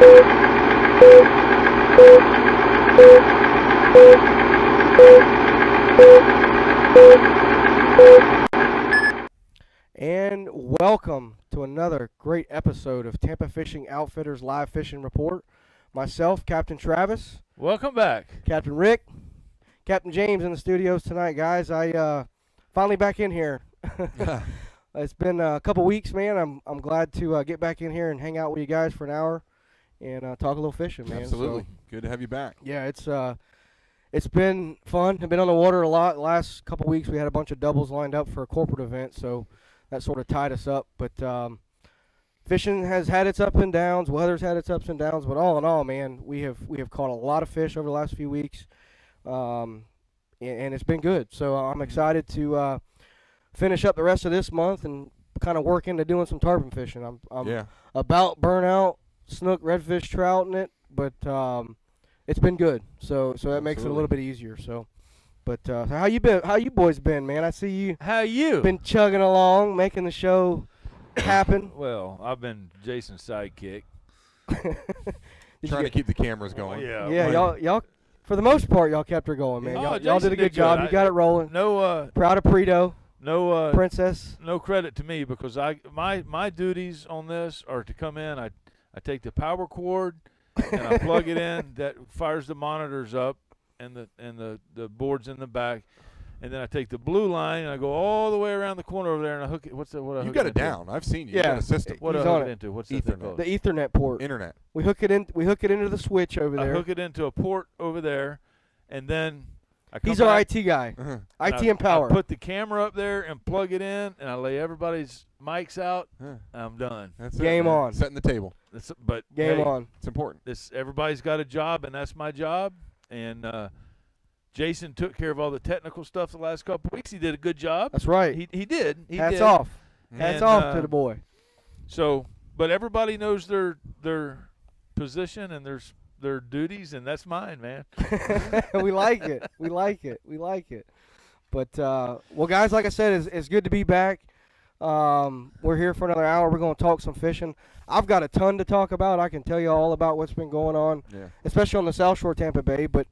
And welcome to another great episode of Tampa Fishing Outfitters Live Fishing Report. Myself, Captain Travis. Welcome back. Captain Rick. Captain James in the studios tonight, guys. I finally back in here. It's been a couple weeks, man. I'm glad to get back in here and hang out with you guys for an hour and talk a little fishing, man. Absolutely. So, good to have you back. yeah, it's been fun. I've been on the water a lot. Last couple weeks we had a bunch of doubles lined up for a corporate event, so that sort of tied us up. But fishing has had its ups and downs. Weather's had its ups and downs. But all in all, man, we have caught a lot of fish over the last few weeks, and it's been good. So I'm excited to finish up the rest of this month and kind of work into doing some tarpon fishing. I'm about burnout, snook, redfish, trout in it, but it's been good. So that makes it a little bit easier. So. But how you been? How you boys been, man? I see you. How you? Been chugging along, making the show happen. Well, I've been Jason's sidekick. Trying to keep the cameras going. Yeah, y'all. For the most part, y'all kept her going, man. Y'all did a good job. You got it rolling. No, proud of Prieto. No, Princess. No credit to me because my duties on this are to come in. I take the power cord and I plug it in. That fires the monitors up. And the board's in the back, and then I take the blue line and I go all the way around the corner over there and I hook it. You got it down. I've seen you. Yeah. You got a system. What do I hook it into? What's the thing called? The Ethernet port. Internet. We hook it into the switch over there. I hook it into a port over there, and then I come He's back, our IT guy. IT and power. I put the camera up there and plug it in, and I lay everybody's mics out. I'm done. That's Game it, on. Setting the table. But Game on. It's important. Everybody's got a job, and that's my job. And Jason took care of all the technical stuff the last couple weeks. He did a good job. That's right. He did. Hats off. Hats off to the boy. So, but everybody knows their position and their duties, and that's mine, man. We like it. We like it. We like it. But, well, guys, like I said, it's good to be back. We're here for another hour. We're going to talk some fishing. I've got a ton to talk about. I can tell you all about what's been going on, especially on the South Shore Tampa Bay. But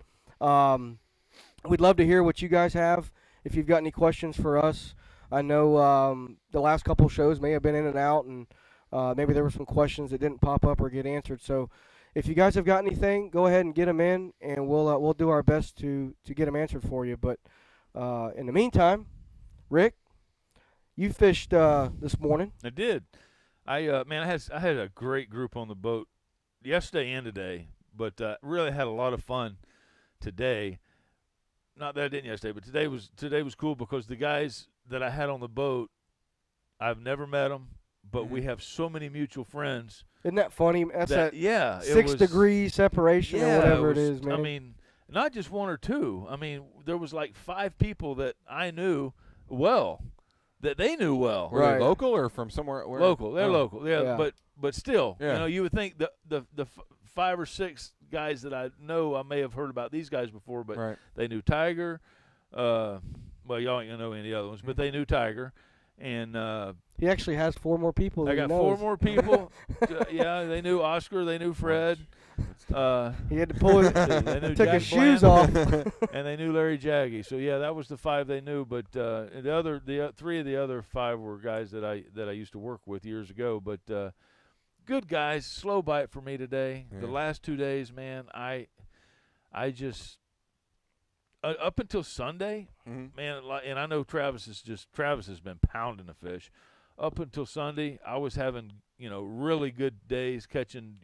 we'd love to hear what you guys have. If you've got any questions for us, I know the last couple shows may have been in and out, and maybe there were some questions that didn't pop up or get answered. So if you guys have got anything, go ahead and get them in, and we'll do our best to get them answered for you. But in the meantime, Rick, you fished this morning. I did. I had a great group on the boat yesterday and today, but really had a lot of fun today. Not that I didn't yesterday, but today was cool because the guys that I had on the boat, I've never met them, but we have so many mutual friends. Isn't that funny? That's that 6 degree separation or whatever it is, man. I mean, not just one or two. I mean, there was like 5 people that I knew well. That they knew well. Were they local or from somewhere? Local. They're local. Yeah. But still, you would think the 5 or 6 guys that I know, I may have heard about these guys before, but they knew Tiger. Well, y'all ain't gonna know any of the other ones, but they knew Tiger, and he actually has 4 more people. I got 4 more people. They knew Oscar. They knew Fred. He had to pull his, took his shoes off, and they knew Larry Jaggy. So that was the 5 they knew. But the 3 of the other 5 were guys that I used to work with years ago. But good guys. Slow bite for me today. The last 2 days, man, I just up until Sunday, man, and I know Travis has been pounding the fish. Up until Sunday, I was having really good days catching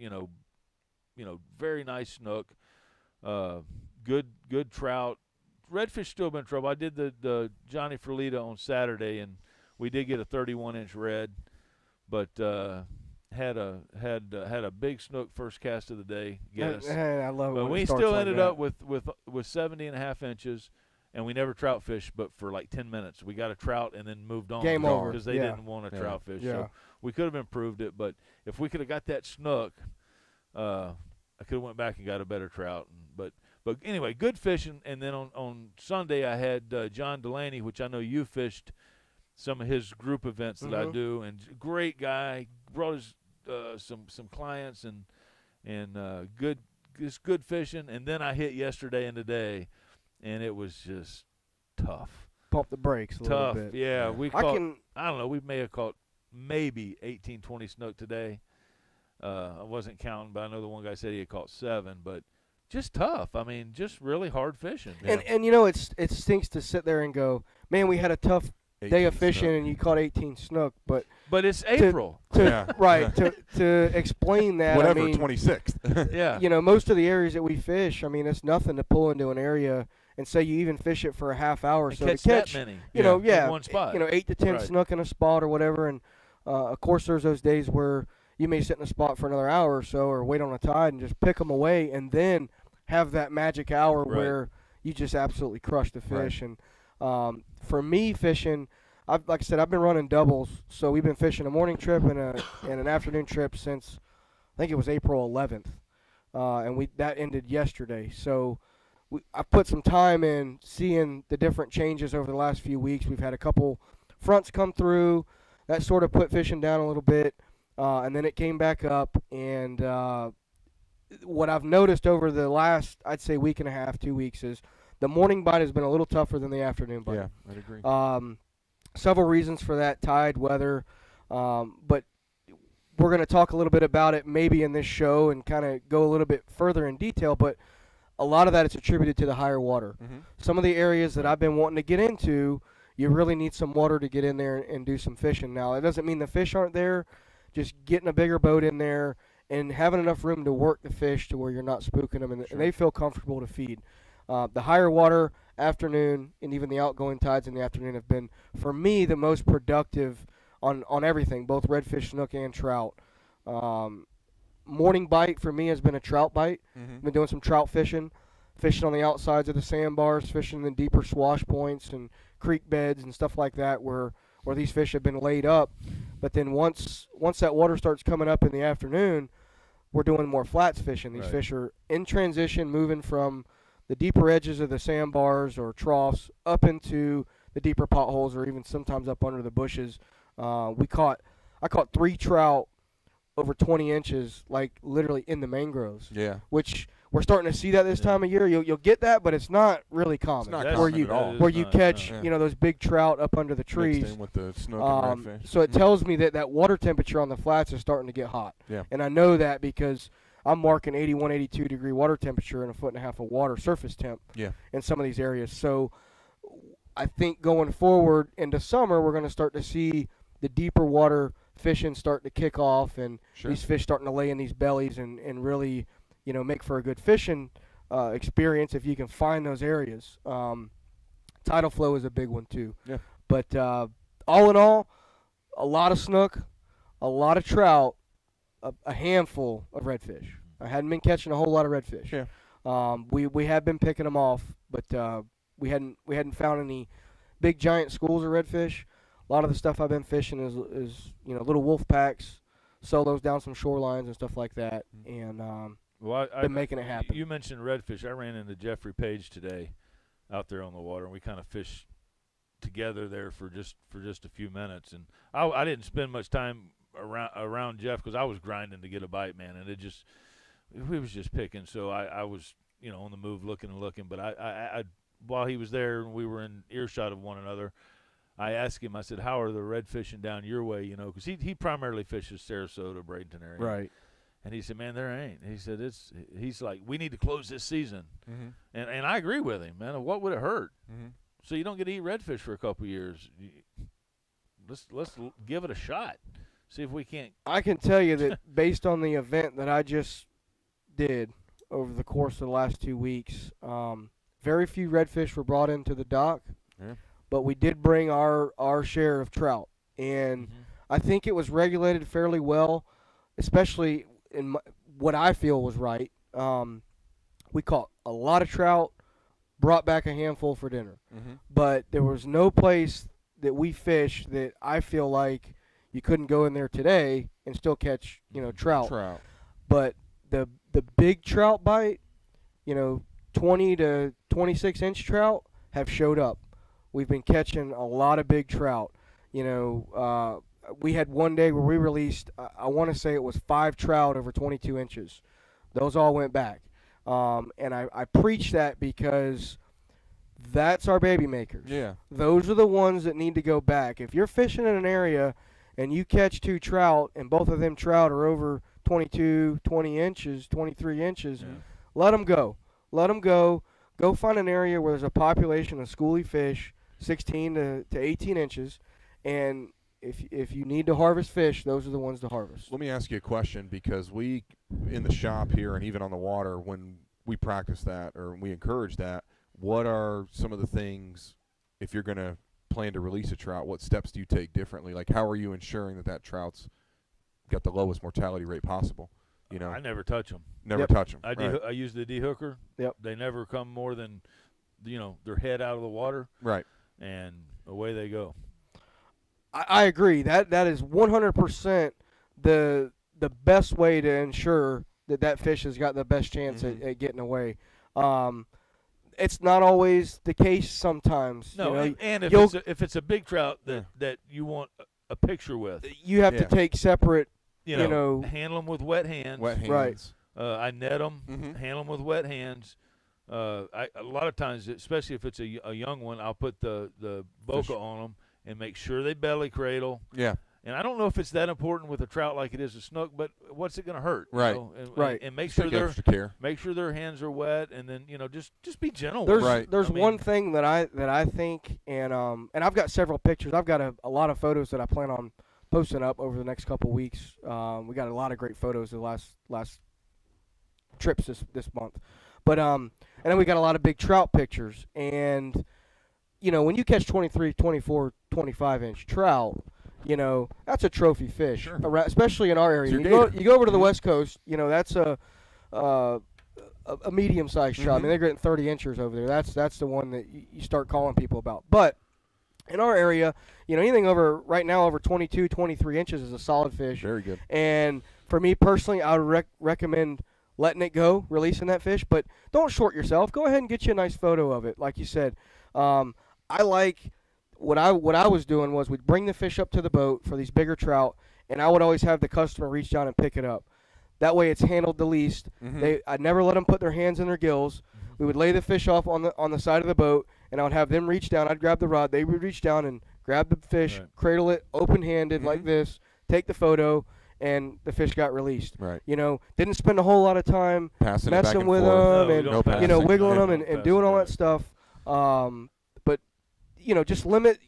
very nice snook, good trout. Redfish still been in trouble. I did the Johnny Ferlita on Saturday, and we did get a 31-inch red, but had a big snook first cast of the day. I love it. But we still ended up with 70.5 inches, and we never trout fished, but for like 10 minutes. We got a trout and then moved on. Game over. Because they didn't want to trout fish. Yeah. So we could have improved it, but if we could have got that snook, I could have went back and got a better trout. But anyway, good fishing. And then on Sunday I had John Delaney, which I know you fished some of his group events that I do, and great guy. Brought his some clients, and and just good fishing. And then I hit yesterday and today, and it was just tough. Pump the brakes a little bit. Yeah. We caught, I don't know, we may have caught maybe 18, 20 snook today. I wasn't counting, but I know the one guy said he had caught 7, but just tough. I mean, just really hard fishing. And you know, it stinks to sit there and go, man, we had a tough day of fishing and you caught 18 snook, but it's April. Right, to explain that. Whatever, I mean, 26th. Yeah. You know, most of the areas that we fish, I mean, it's nothing to pull into an area and say you even fish it for a half hour. And so catch to catch, that many, in one spot. 8 to 10 Right. snook in a spot or whatever. And, of course, there's those days where you may sit in a spot for another hour or so or wait on a tide and just pick them away and then have that magic hour where you just absolutely crush the fish. Right. And for me, fishing, like I said, I've been running doubles. So we've been fishing a morning trip and an afternoon trip since I think it was April 11th. And that ended yesterday. So I put some time in seeing the different changes over the last few weeks. We've had a couple fronts come through that sort of put fishing down a little bit, and then it came back up. And what I've noticed over the last, I'd say, week and a half, 2 weeks, is the morning bite has been a little tougher than the afternoon bite. Yeah, I'd agree. Several reasons for that: tide, weather, but we're going to talk a little bit about it maybe in this show and kind of go a little bit further in detail, but a lot of that is attributed to the higher water. Mm-hmm. Some of the areas that I've been wanting to get into, you really need some water to get in there and do some fishing. Now, it doesn't mean the fish aren't there. Just getting a bigger boat in there and having enough room to work the fish to where you're not spooking them and they feel comfortable to feed. The higher water afternoon and even the outgoing tides in the afternoon have been, for me, the most productive on everything, both redfish, snook, and trout. Morning bite for me has been a trout bite. Mm-hmm. Been doing some trout fishing on the outsides of the sandbars, fishing in the deeper swash points and creek beds and stuff like that where these fish have been laid up. But then once that water starts coming up in the afternoon, we're doing more flats fishing. These fish are in transition, moving from the deeper edges of the sandbars or troughs up into the deeper potholes or even sometimes up under the bushes. I caught 3 trout over 20 inches, like literally in the mangroves. Yeah. Which we're starting to see that this time of year. You'll get that, but it's not really common. It's not common at all. Where you catch those big trout up under the trees. Mixed in with the snook and redfish. So it tells me that water temperature on the flats is starting to get hot. Yeah. And I know that because I'm marking 81, 82 degree water temperature and 1.5 foot of water surface temp in some of these areas. So I think going forward into summer, we're going to start to see the deeper water fishing start to kick off and these fish starting to lay in these bellies and really, make for a good fishing experience if you can find those areas. Tidal flow is a big one too. Yeah. But all in all, a lot of snook, a lot of trout, a handful of redfish. I hadn't been catching a whole lot of redfish. Yeah. We have been picking them off, but we hadn't found any big giant schools of redfish. A lot of the stuff I've been fishing is little wolf packs, solos down some shorelines and stuff like that, and been making it happen. You mentioned redfish. I ran into Jeffrey Page today out there on the water, and we kind of fished together there for just a few minutes. And I didn't spend much time around Jeff because I was grinding to get a bite, man, and we was just picking. So I was on the move looking. But I while he was there and we were in earshot of one another, I asked him, I said, how are the red fishing down your way, because he primarily fishes Sarasota, Bradenton area. Right. And he said, man, there ain't. He said, he's like, we need to close this season. Mm-hmm. And I agree with him, man. What would it hurt? Mm-hmm. So you don't get to eat redfish for a couple of years. Let's give it a shot. See if we can't. I can tell you that based on the event that I just did over the course of the last 2 weeks, very few redfish were brought into the dock. Yeah. But we did bring our share of trout, and I think it was regulated fairly well, especially in what I feel was right. We caught a lot of trout, brought back a handful for dinner, but there was no place that we fished that I feel like you couldn't go in there today and still catch trout. But the big trout bite, 20 to 26 inch trout have showed up. We've been catching a lot of big trout. We had one day where we released, I want to say it was 5 trout over 22 inches. Those all went back. And I preach that because that's our baby makers. Yeah. Those are the ones that need to go back. If you're fishing in an area and you catch 2 trout and both of them trout are over 22, 20 inches, 23 inches, let them go. Let them go. Go find an area where there's a population of schoolie fish, 16 to 18 inches, and if you need to harvest fish, those are the ones to harvest. Let me ask you a question, because we, in the shop here and even on the water, when we practice that or we encourage that, what are some of the things, if you're going to plan to release a trout, what steps do you take differently? Like, how are you ensuring that trout's got the lowest mortality rate possible? You know, I never touch them. Never touch them. I use the dehooker. Yep. They never come more than, their head out of the water. Right. And away they go. I agree. That is 100% the best way to ensure that fish has got the best chance at getting away. It's not always the case sometimes. No, and if it's a big trout that you want a picture with, you have to take separate. Handle them with wet hands. Wet hands. Right. I net them. Handle them with wet hands. A lot of times, especially if it's a young one, I'll put the Boca on them and make sure they belly cradle. Yeah. And I don't know if it's that important with a trout like it is a snook, but what's it going to hurt? Right. And make sure extra care. Make sure their hands are wet, and then just be gentle. There's one thing that I think, and I've got several pictures. I've got a lot of photos that I plan on posting up over the next couple weeks. We got a lot of great photos of the last trips this month, but and then we got a lot of big trout pictures. And when you catch 23, 24, 25-inch trout, that's a trophy fish, Sure. especially in our area. You go over to the West Coast, that's a medium-sized trout. I mean, they're getting 30 inches over there. That's the one that you start calling people about. But in our area, anything right now over 22, 23 inches is a solid fish. Very good. And for me personally, I would recommend letting it go, releasing that fish. But don't short yourself. Go ahead and get you a nice photo of it, like you said. I like what I was doing was we'd bring the fish up to the boat for these bigger trout, and I would always have the customer reach down and pick it up. That way, it's handled the least. I'd never let them put their hands in their gills. We would lay the fish off on the side of the boat, and I would have them reach down. I'd grab the rod. They would reach down and grab the fish, cradle it open-handed like this, take the photo, and the fish got released. Right. Didn't spend a whole lot of time messing with them and wiggling them and doing all that stuff. But just limit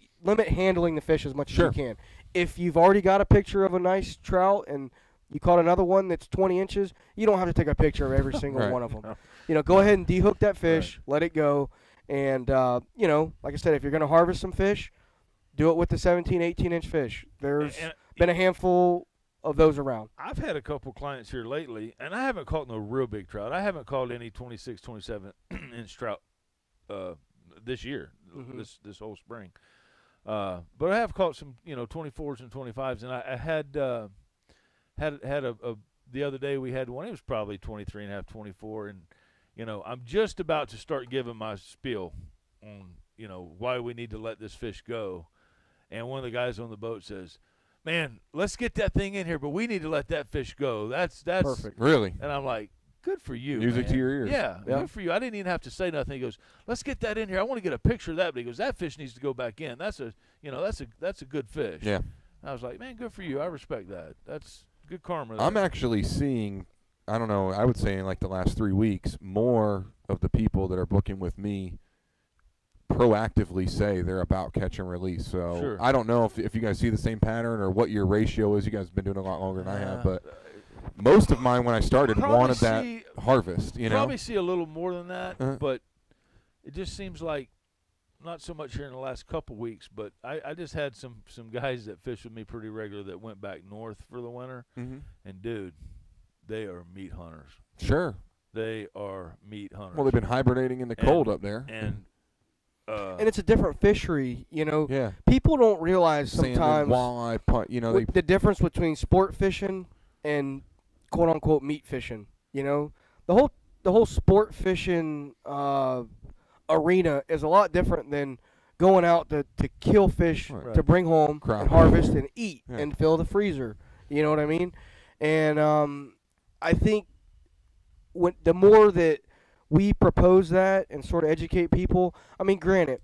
handling the fish as much as you can. If you've already got a picture of a nice trout and you caught another one that's 20 inches, you don't have to take a picture of every single one of them. Go ahead and dehook that fish, let it go, and like I said, if you're going to harvest some fish, do it with the 17, 18-inch fich. There's been a handful of those around. I've had a couple clients here lately, and I haven't caught no real big trout. I haven't caught any 26, 27-inch trout this year, this whole spring. But I have caught some, 24s and 25s, and I had the other day we had one. It was probably 23 and a half, 24, and I'm just about to start giving my spiel on why we need to let this fish go, and one of the guys on the boat says, "Man, let's get that thing in here, but we need to let that fish go." That's perfect. Really? And I'm like, good for you. Music man. to your ears. Yeah, good for you. I didn't even have to say nothing. He goes, "Let's get that in here. I want to get a picture of that." But he goes, "That fish needs to go back in. That's a good fish." Yeah. And I was like, "Man, good for you. I respect that. That's good karma." I'm actually seeing, I don't know, I would say in like the last 3 weeks, more of the people that are booking with me proactively say they're about catch and release. So I don't know if you guys see the same pattern or what your ratio is. You guys have been doing a lot longer than I have, but most of mine when I started wanted that harvest. Probably see a little more than that, but it just seems like not so much here in the last couple weeks. But I just had some guys that fish with me pretty regular that went back north for the winter, and dude, they are meat hunters. Sure, they are meat hunters. Well, they've been hibernating in the cold up there, and it's a different fishery, Yeah. People don't realize sometimes walleye, the difference between sport fishing and quote unquote meat fishing. The whole sport fishing arena is a lot different than going out to kill fish to bring home and harvest and eat and fill the freezer. You know what I mean? And I think the more that we propose that and sort of educate people, I mean, granted,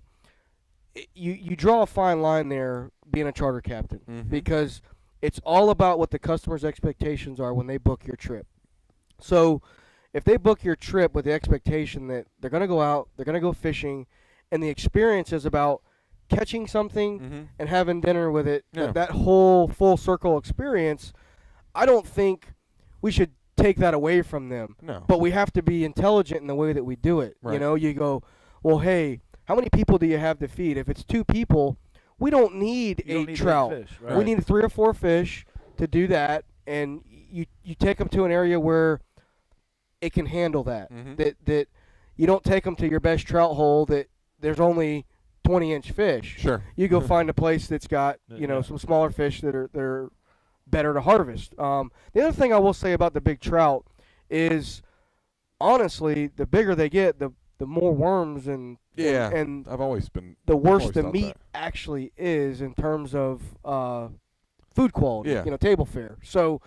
you draw a fine line there being a charter captain because it's all about what the customer's expectations are when they book your trip. So if they book your trip with the expectation that they're going to go out, they're going to go fishing, and the experience is about catching something and having dinner with it, that whole full circle experience, I don't think we should take that away from them. No. But we have to be intelligent in the way that we do it. Right. You know, you go, well, hey, how many people do you have to feed? If it's 2 people, we don't need 8 trout. 8 fish, right? We need 3 or 4 fish to do that, and you take them to an area where it can handle that. That you don't take them to your best trout hole that there's only 20-inch fish. Sure. You go find a place that's got, some smaller fish that are better to harvest. The other thing I will say about the big trout is, honestly, the bigger they get, the more worms and I've always been the worse the meat actually is in terms of food quality. Table fare. So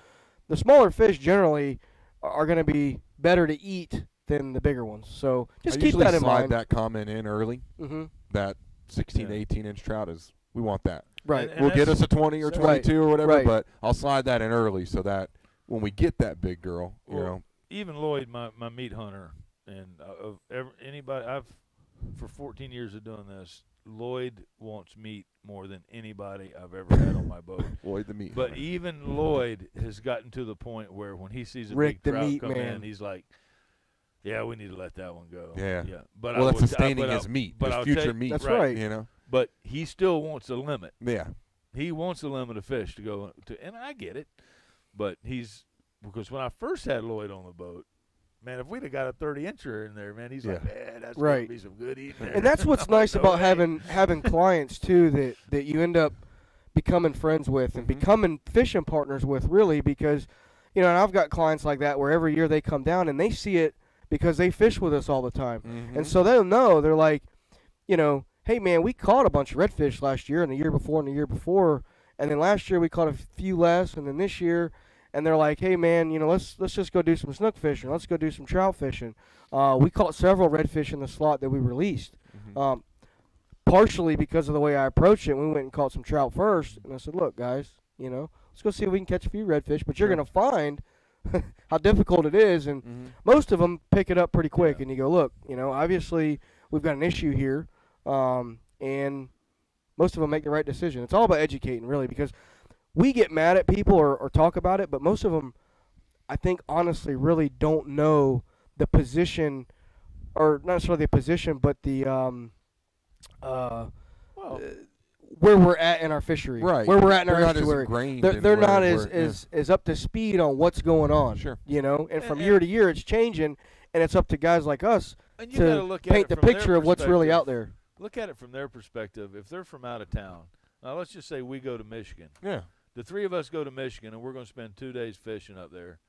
the smaller fish generally are going to be better to eat than the bigger ones. So just keep that in mind. I usually slide that comment in early. That 16 to 18-inch trout we want that. Right. We'll get us a 20 or 22 or whatever, but I'll slide that in early so that when we get that big girl, Even Lloyd, my meat hunter, and anybody, for 14 years of doing this, Lloyd wants meat more than anybody I've ever had on my boat. Lloyd the meat But hunter. even Lloyd has gotten to the point where when he sees a Rick big trout the meat come man. in, he's like, "Yeah, we need to let that one go." Yeah. But that's sustaining his meat, his future meat. That's right. But he still wants a limit. Yeah. He wants a limit of fish to go to, and I get it. But because when I first had Lloyd on the boat, man, if we'd have got a 30-incher in there, man, he's like, man, that's going to be some good eating there. And that's what's nice about having clients, too, that you end up becoming friends with and becoming fishing partners with, really, because, and I've got clients like that where every year they come down and they see it because they fish with us all the time. And so they'll know. They're like, hey, man, we caught a bunch of redfish last year and the year before and the year before, and then last year we caught a few less, and then this year – and they're like, hey, man, let's just go do some snook fishing. Let's go do some trout fishing. We caught several redfish in the slot that we released, partially because of the way I approached it. We went and caught some trout first, and I said, look, guys, let's go see if we can catch a few redfish. But you're going to find how difficult it is, and most of them pick it up pretty quick. And you go, look, obviously we've got an issue here, and most of them make the right decision. It's all about educating, really, because we get mad at people or talk about it, but most of them, I think, honestly, really don't know the position, or not necessarily the position, but the where we're at in our fishery, right? Where we're at in our estuary. They're not as up to speed on what's going on. Sure. And from year to year, it's changing, and it's up to guys like us to paint the picture of what's really out there. Look at it from their perspective. If they're from out of town, now let's just say we go to Michigan. Yeah. The 3 of us go to Michigan, and we're going to spend 2 days fishing up there.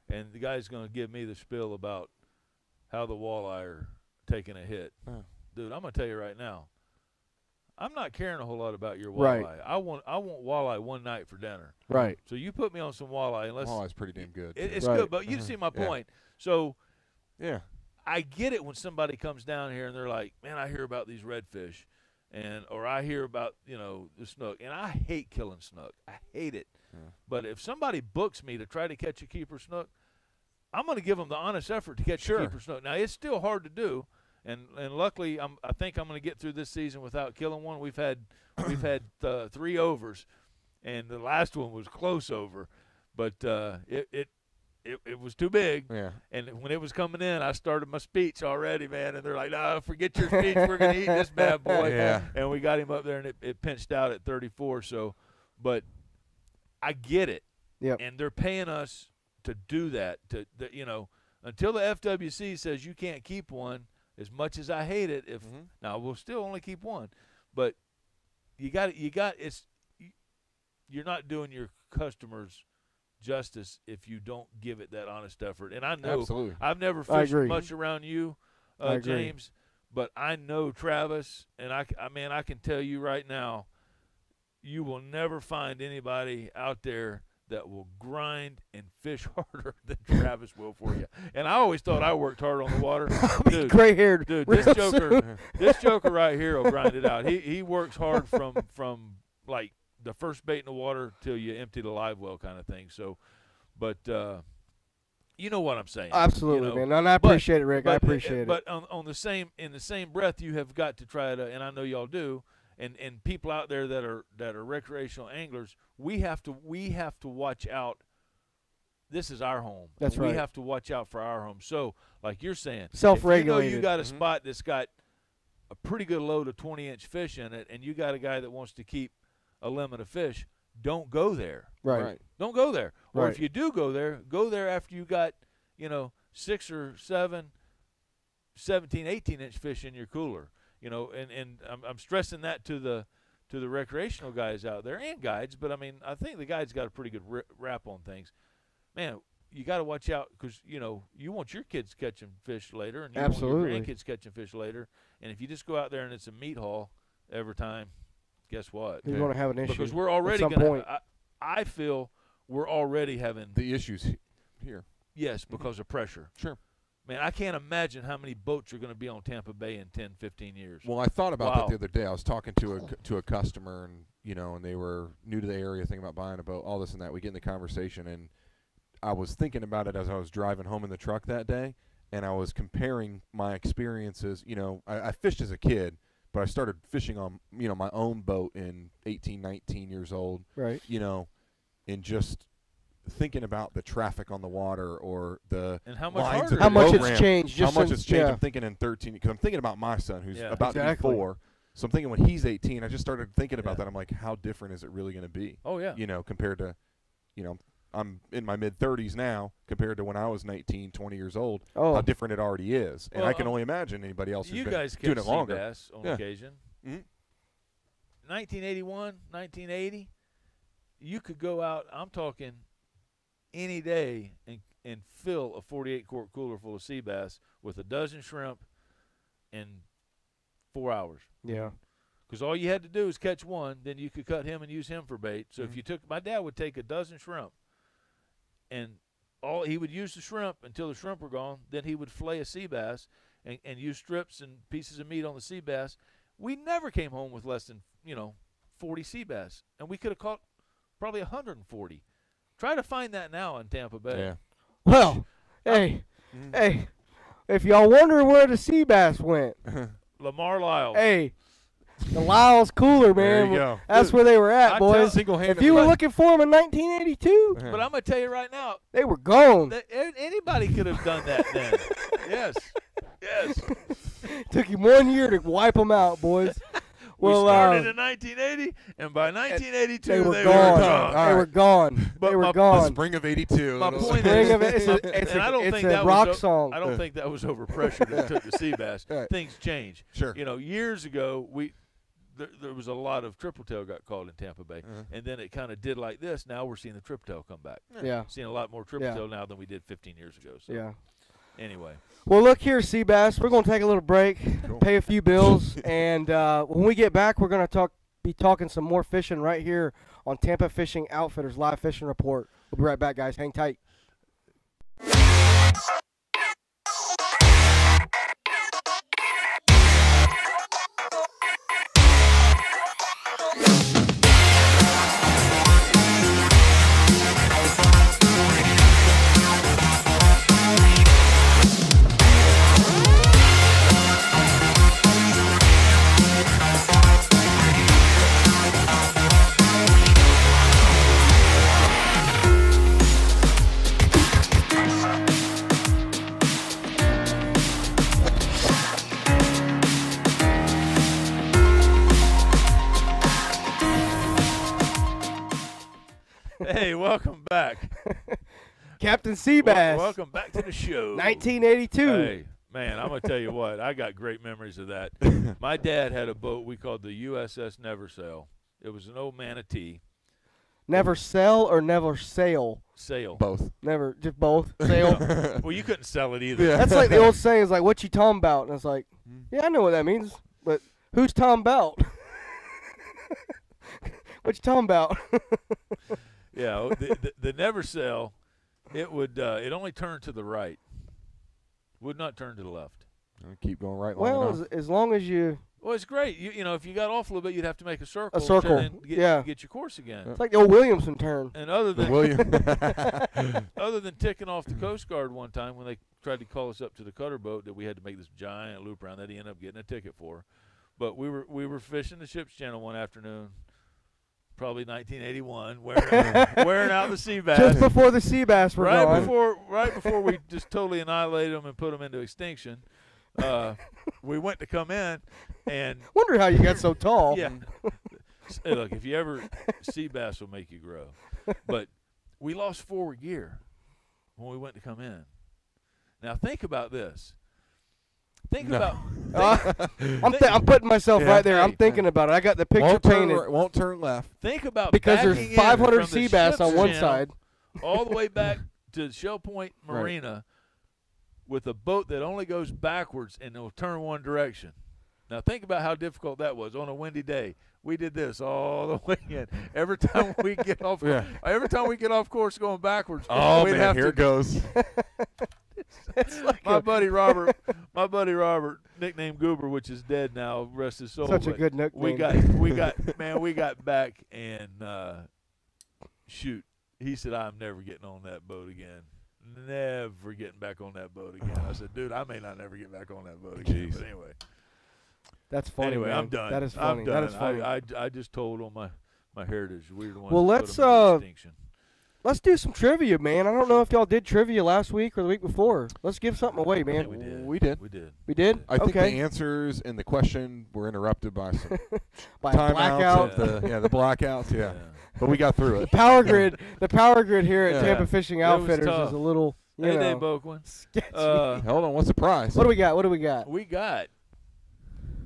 And the guy's going to give me the spiel about how the walleye are taking a hit. Dude, I'm going to tell you right now, I'm not caring a whole lot about your walleye. Right. I want walleye one night for dinner. Right. So you put me on some walleye. Walleye's pretty damn good. It's good, but you see my point. So I get it when somebody comes down here and they're like, man, I hear about these redfish. Or I hear about, the snook. And I hate killing snook. I hate it. But if somebody books me to try to catch a keeper snook, I'm going to give them the honest effort to catch a keeper snook. Now, it's still hard to do. And luckily, I think I'm going to get through this season without killing one. We've had 3 overs, and the last one was close over. But it was too big. Yeah. And when it was coming in, I started my speech already, man. And they're like, no, forget your speech. We're going to eat this bad boy. Yeah. And we got him up there, and it pinched out at 34. So, but I get it. Yep. And they're paying us to do that. Until the FWC says you can't keep one, as much as I hate it, now we'll still only keep one. But you're not doing your customers justice if you don't give it that honest effort. And I know Absolutely. I've never fished much around you, James, but I know Travis, and I can tell you right now, you will never find anybody out there that will grind and fish harder than Travis will for you. And I always thought I worked hard on the water. Dude, gray-haired. Dude, this joker right here will grind it out. He works hard from like the first bait in the water till you empty the live well kind of thing. So, but you know what I'm saying. Absolutely, you know? man. And I appreciate it, Rick. I appreciate it. But in the same breath, you have got to try to, and I know y'all do. And people out there that are recreational anglers, we have to watch out. This is our home. That's right. We have to watch out for our home. So, like you're saying, self-regulated. If you got a spot that's got a pretty good load of 20-inch fish in it, and you got a guy that wants to keep a limit of fish, don't go there. Right. Don't go there. Or right. if you do go there after you got 6 or 7, 17, 18-inch fish in your cooler. And I'm stressing that to the recreational guys out there and guides, but I mean, I think the guides got a pretty good rap on things. Man, you got to watch out because you want your kids catching fish later, and you Absolutely. want your grandkids catching fish later. And if you just go out there and it's a meat haul every time, guess what? You're going to have an issue because we're already going to. I feel we're already having the issues here. Yes, because of pressure. Sure. Man, I can't imagine how many boats are going to be on Tampa Bay in 10, 15 years. Well, I thought about that the other day. I was talking to a customer, and and they were new to the area, thinking about buying a boat, all this and that. We get in the conversation, and I was thinking about it as I was driving home in the truck that day, and I was comparing my experiences. I fished as a kid, but I started fishing on my own boat in 18, 19 years old. Right. And just thinking about the traffic on the water or the and how much lines harder of how the much boat it's ramp, changed. How much it's changed. Yeah. I'm thinking in 13 because I'm thinking about my son who's about to be Exactly. 4. So I'm thinking when he's 18, I just started thinking about that. I'm like, how different is it really going to be? Oh yeah. Compared to, I'm in my mid 30s now compared to when I was 19, 20 years old. Oh. How different it already is, and Well, I can only imagine anybody else who's been doing it longer. You guys catch sea bass on occasion. Mm-hmm. 1981, 1980, you could go out. I'm talking any day and fill a 48-quart cooler full of sea bass with a dozen shrimp in 4 hours. Yeah. Because all you had to do is catch one, then you could cut him and use him for bait. So if you took, my dad would take a dozen shrimp, and he would use the shrimp until the shrimp were gone. Then he would fillet a sea bass and use strips and pieces of meat on the sea bass. We never came home with less than 40 sea bass, and we could have caught probably 140. Try to find that now in Tampa Bay. Yeah. Well, hey, if y'all wonder where the sea bass went, Lamar Liles. hey, the Liles cooler, man. There you go. That's where they were at, boys. If you were looking for them in 1982, but I'm going to tell you right now, they were gone. Anybody could have done that then. Yes. Took you 1 year to wipe them out, boys. We started in 1980, and by 1982, they were gone. They were gone. But they were gone. The spring of '82. My point is, it's I don't think a that rock was song. I don't think that was over pressure that took the sea bass. Right. Things change. Sure. Years ago, there was a lot of triple tail got caught in Tampa Bay, and then it kind of did like this. Now we're seeing the triple tail come back. Yeah. Seeing a lot more triple tail now than we did 15 years ago. So. Yeah. Anyway. Well, look here, Seabass. We're going to take a little break, pay a few bills, and when we get back, we're going to be talking some more fishing right here on Tampa Fishing Outfitters Live Fishing Report. We'll be right back, guys. Hang tight. Hey, welcome back. Captain Seabass. Welcome back to the show. 1982. Hey, man, I'm going to tell you what. I got great memories of that. My dad had a boat we called the USS Never Sail. It was an old manatee. Never sell or never sail? Sail. Both. Never, just both. Sail. Well, you couldn't sell it either. Yeah. That's like the old saying is like, what you talking about? And it's like, yeah, I know what that means, but who's Tom Belt? What you talking about? Yeah, the never sell, it would it only turned to the right. Would not turn to the left. Keep going right long enough. As long as you. Well, it's great. You know, if you got off a little bit, you'd have to make a circle. A circle, and yeah. Get your course again. It's like the old Williamson turn. And other than other than ticking off the Coast Guard one time when they tried to call us up to the cutter boat that we had to make this giant loop around that he ended up getting a ticket for. But we were fishing the ship's channel one afternoon, probably 1981, wearing out the sea bass. Just before the sea bass were gone. Right before we just totally annihilated them and put them into extinction. We went to come in, and wonder how you got so tall. Yeah. Hey, look, if you ever sea bass will make you grow, but we lost forward gear when we went to come in. Now think about this. I'm putting myself right there. I'm thinking about it. I got the picture painted. Won't turn left. Think about because there's 500 sea bass on one channel, side, all the way back to Shell Point Marina. Right. With a boat that only goes backwards and will turn one direction. Now think about how difficult that was on a windy day. We did this all the way in. Every time we get off, course going backwards. Oh man, here it goes. It's like my buddy Robert, nicknamed Goober, which is dead now, rest his soul. Such a good nickname. We got back and shoot. He said, "I'm never getting on that boat again. Never getting back on that boat again." I said, "Dude, I may not never get back on that boat again." Jeez. But anyway, that's funny. Anyway, man. I'm done. That is funny. I'm done. That is funny. I just told on my heritage. We're the ones. Well, let's do some trivia, man. I don't know if y'all did trivia last week or the week before. Let's give something away, man. Yeah, we did. We did. I think the answers and the question were interrupted by some by blackout. The blackouts. Yeah. But we got through it. The power grid here at Tampa Fishing Outfitters is a little, Hey, Boquin. Hold on, what's the prize? What do we got? We got.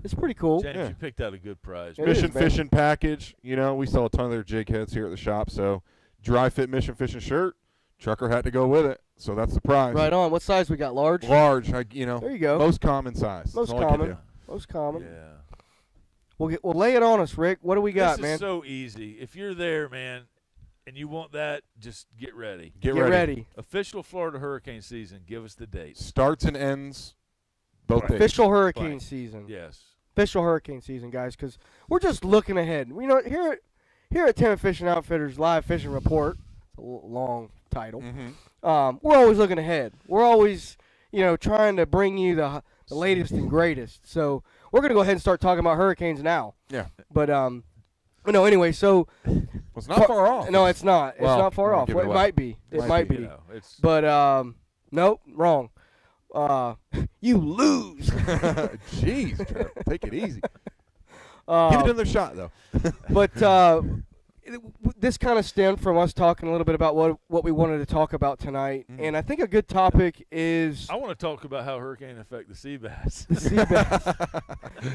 It's pretty cool. James, you picked out a good prize. Mission fishing package. You know, we sell a ton of their jig heads here at the shop. So, dry fit mission fishing shirt. Trucker hat to go with it. So that's the prize. Right on. What size we got? Large. Large. There you go. Most common size. Most common. Yeah. We'll lay it on us, Rick. What do we got, man? This is so easy. If you're there, man, and you want that, just get ready. Get ready. Official Florida hurricane season. Give us the date. Starts and ends both days. Official hurricane season. Yes. Official hurricane season, guys, because we're just looking ahead. You know, here at Tampa Fishing Outfitters Live Fishing Report, it's a long title. Mm-hmm. We're always looking ahead. We're always, trying to bring you the latest and greatest. So we're gonna go ahead and start talking about hurricanes now. Yeah. But anyway, so it's not far off. No, it's not. It's not far off. Well, it might be. It might be. But nope, wrong. You lose. Jeez, Trevor, take it easy. Give it another shot, though. But this kind of stemmed from us talking a little bit about what we wanted to talk about tonight. Mm-hmm. And I think a good topic is... I want to talk about how hurricane affect the sea bass. The sea bass.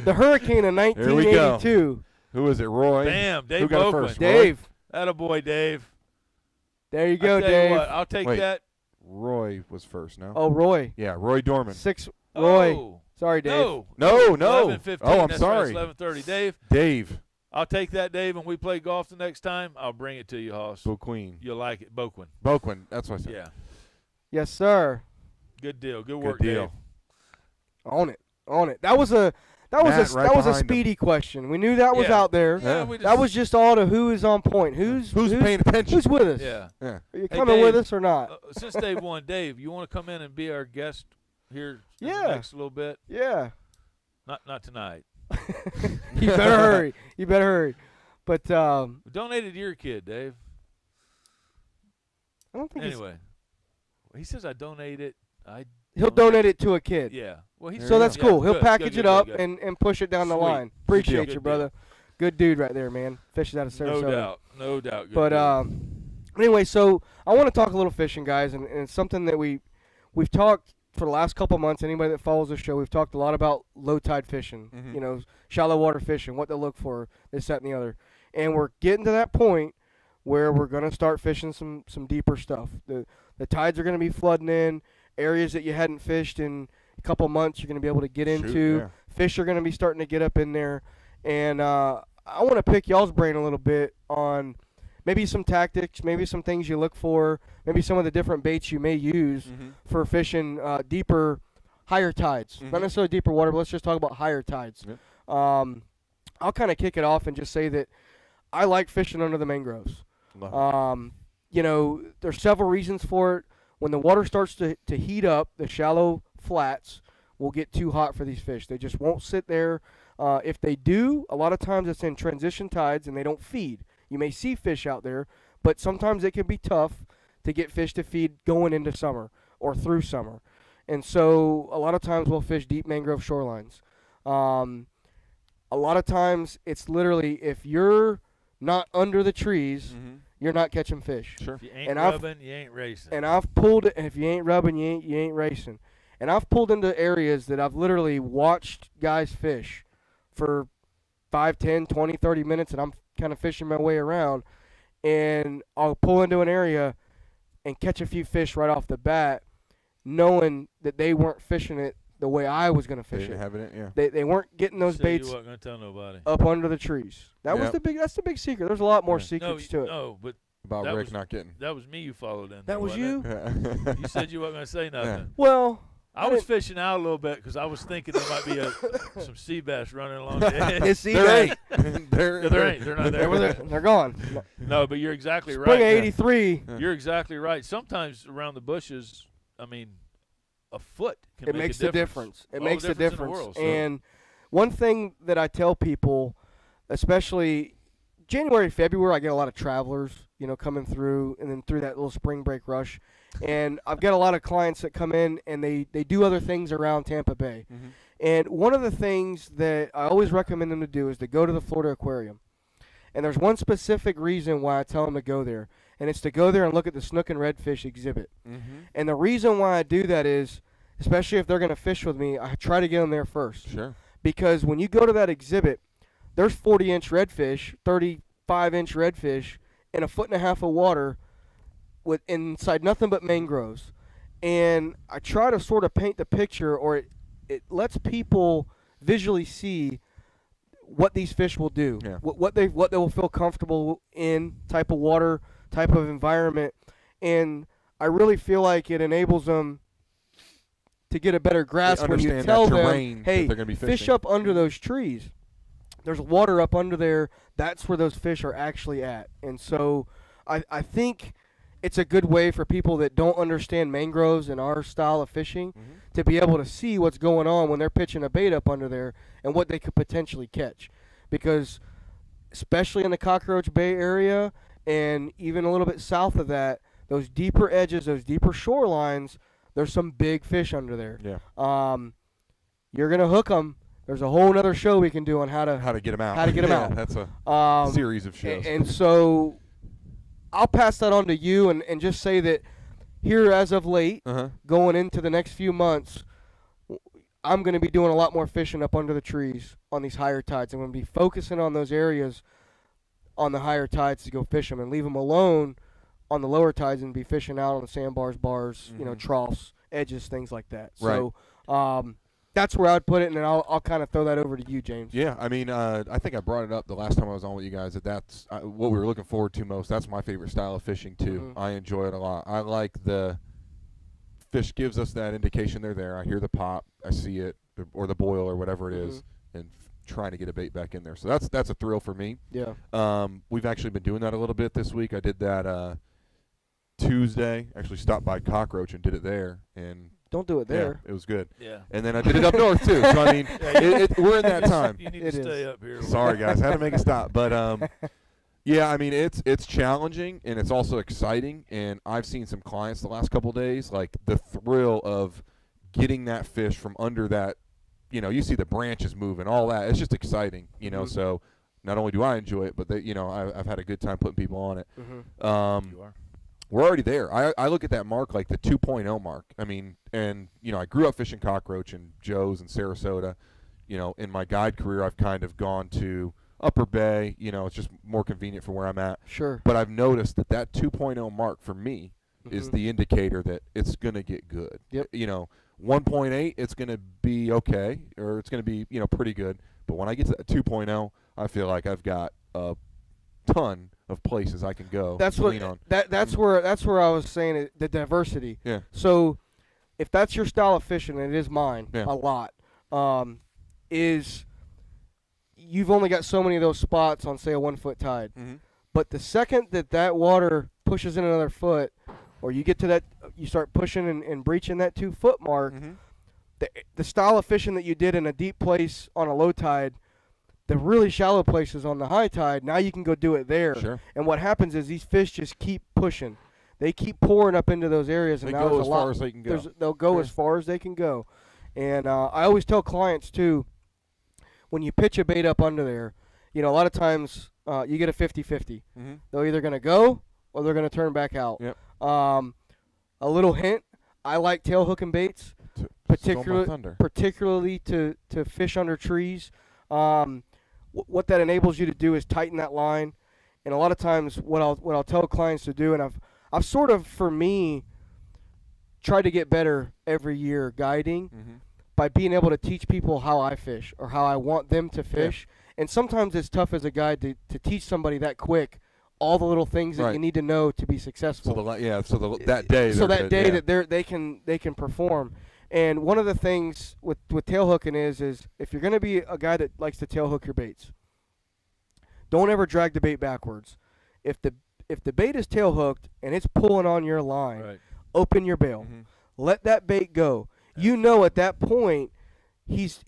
The hurricane of 1982. Who is it, Roy? Bam, Dave. Who got it first? Dave. Attaboy, Dave. There you go, Dave. I'll take that. Roy was first, no? Oh, Roy. Yeah, Roy Dorman. Roy. Oh. Sorry, Dave. No. 11:15. Oh, I'm sorry. 11:30. Dave. I'll take that, Dave. When we play golf the next time, I'll bring it to you, Hoss. Boquin. You'll like it. Boquin. That's what I said. Yeah. Yes, sir. Good deal. Good work, deal. Dave. On it. That was a speedy question. We knew that was out there. Yeah, that was just all to who is on point. Who's paying attention? Who's with us? Yeah. Are you coming with us or not? Since Dave won, Dave, you want to come in and be our guest here in the next little bit? Yeah. Not tonight. You better hurry. But donated to your kid, Dave. I don't think. Anyway, he says I donate it. He'll donate it to a kid. Yeah. Well, so that's cool. He'll package it up good. and push it down the line. Appreciate you, brother. Good dude right there, man. Fishes out of Sarasota. No doubt. But anyway, so I want to talk a little fishing, guys, and it's something that we've talked for the last couple months. Anybody that follows the show, we've talked a lot about low tide fishing. Mm-hmm. Shallow water fishing, what to look for, this, that, and the other. And we're getting to that point where we're going to start fishing some deeper stuff. The tides are going to be flooding in areas that you hadn't fished in a couple months. You're going to be able to get into. Yeah. Fish are going to be starting to get up in there. And I want to pick y'all's brain a little bit on maybe some tactics, maybe some things you look for, maybe some of the different baits you may use for fishing deeper, higher tides. Not necessarily deeper water, but let's just talk about higher tides. Yep. I'll kind of kick it off and just say that I like fishing under the mangroves. You know, there's several reasons for it. When the water starts to heat up, the shallow flats will get too hot for these fish. They just won't sit there. If they do, a lot of times it's in transition tides and they don't feed. You may see fish out there, but sometimes it can be tough to get fish to feed going into summer or through summer. And so a lot of times we'll fish deep mangrove shorelines. A lot of times it's literally if you're not under the trees, you're not catching fish. Sure. If you ain't rubbing, you ain't racing. And I've pulled it, and if you ain't rubbing, you ain't racing. And I've pulled into areas that I've literally watched guys fish for 5, 10, 20, 30 minutes, and I'm kind of fishing my way around. And I'll pull into an area and catch a few fish right off the bat, knowing that they weren't fishing it the way I was going to fish it. Having it, yeah. They weren't getting those baits you weren't gonna tell nobody. up under the trees. That's the big secret. There's a lot more secrets to it. No, but About that Rick was, not getting. That was me you followed in. That was you? You said you weren't going to say nothing. Well, I was fishing out a little bit because I was thinking there might be some sea bass running along the edge. There ain't. There ain't. They're not there. They're gone. No, but you're exactly right. Spring of '83. You're exactly right. Sometimes around the bushes, I mean, a foot can it make makes a difference. It makes the difference. World, so. And one thing that I tell people, especially January, February, I get a lot of travelers, you know, coming through, and then through that little spring break rush. And I've got a lot of clients that come in, and they do other things around Tampa Bay. And one of the things that I always recommend them to do is to go to the Florida Aquarium. And there's one specific reason why I tell them to go there, and it's to go there and look at the snook and redfish exhibit. And the reason why I do that is, especially if they're going to fish with me, I try to get them there first. Sure. Because when you go to that exhibit, there's 40-inch redfish, 35-inch redfish, in 1.5 feet of water with inside nothing but mangroves. And I try to sort of paint the picture, or it lets people visually see what these fish will do, what they will feel comfortable in, type of water, type of environment. And I really feel like it enables them to get a better grasp when you tell them, hey, fish up under those trees. There's water up under there. That's where those fish are actually at. And so I think it's a good way for people that don't understand mangroves and our style of fishing to be able to see what's going on when they're pitching a bait up under there and what they could potentially catch. Because especially in the Cockroach Bay area and even a little bit south of that, those deeper edges, those deeper shorelines, there's some big fish under there. You're going to hook them. There's a whole other show we can do on how to get them out. How to get them out. That's a series of shows. And so I'll pass that on to you and just say that here as of late, going into the next few months, I'm going to be doing a lot more fishing up under the trees on these higher tides. I'm going to be focusing on those areas on the higher tides to go fish them and leave them alone on the lower tides and be fishing out on the sandbars, bars, you know, troughs, edges, things like that. Right. So that's where I'd put it, and then I'll kind of throw that over to you, James. Yeah, I mean, I think I brought it up the last time I was on with you guys that's what we were looking forward to most. That's my favorite style of fishing, too. I enjoy it a lot. I like the fish gives us that indication they're there. I hear the pop, I see it, or the boil or whatever it is, and trying to get a bait back in there. So that's a thrill for me. Yeah. We've actually been doing that a little bit this week. I did that Tuesday. Actually stopped by Cockroach and did it there, and don't do it there. Yeah, it was good. Yeah. And then I did it up north too. So I mean, we're in that time. You need to stay up here. Sorry guys, had to make a stop. But yeah, I mean it's challenging and it's also exciting. And I've seen some clients the last couple of days, like the thrill of getting that fish from under that. You know, you see the branches moving, all that. It's just exciting. You know, so not only do I enjoy it, but I've had a good time putting people on it. You are. We're already there. I look at that mark like the 2.0 mark. I mean, and, you know, I grew up fishing Cockroach and Joe's and Sarasota. You know, in my guide career, I've kind of gone to Upper Bay. You know, it's just more convenient for where I'm at. Sure. But I've noticed that 2.0 mark for me is the indicator that it's going to get good. Yep. You know, 1.8, it's going to be okay, or it's going to be, you know, pretty good. But when I get to that 2.0, I feel like I've got a ton of places I can go. That's lean on. That's where I was saying the diversity. Yeah. So if that's your style of fishing, and it is mine a lot, is you've only got so many of those spots on, say, a 1 foot tide. Mm-hmm. But the second that water pushes in another foot, or you get to that, you start pushing and breaching that 2 foot mark, the style of fishing that you did in a deep place on a low tide, the really shallow places on the high tide, now you can go do it there. Sure. And what happens is these fish just keep pushing. They keep pouring up into those areas. And they now go there's as far as they can go. They'll go as far as they can go. And I always tell clients, too, when you pitch a bait up under there, a lot of times you get a 50-50. They're either going to go or they're going to turn back out. Yep. A little hint, I like tail hooking baits, particularly to fish under trees. What that enables you to do is tighten that line. And a lot of times what I'll tell clients to do, and I've sort of, for me, tried to get better every year guiding by being able to teach people how I fish or how I want them to fish. Yeah. And sometimes it's tough as a guide to teach somebody that quick all the little things that you need to know to be successful. That day that they can perform. And one of the things with tail hooking is if you're going to be a guy that likes to tail hook your baits, don't ever drag the bait backwards. If the bait is tail hooked and it's pulling on your line, open your bail. Let that bait go. You know at that point he's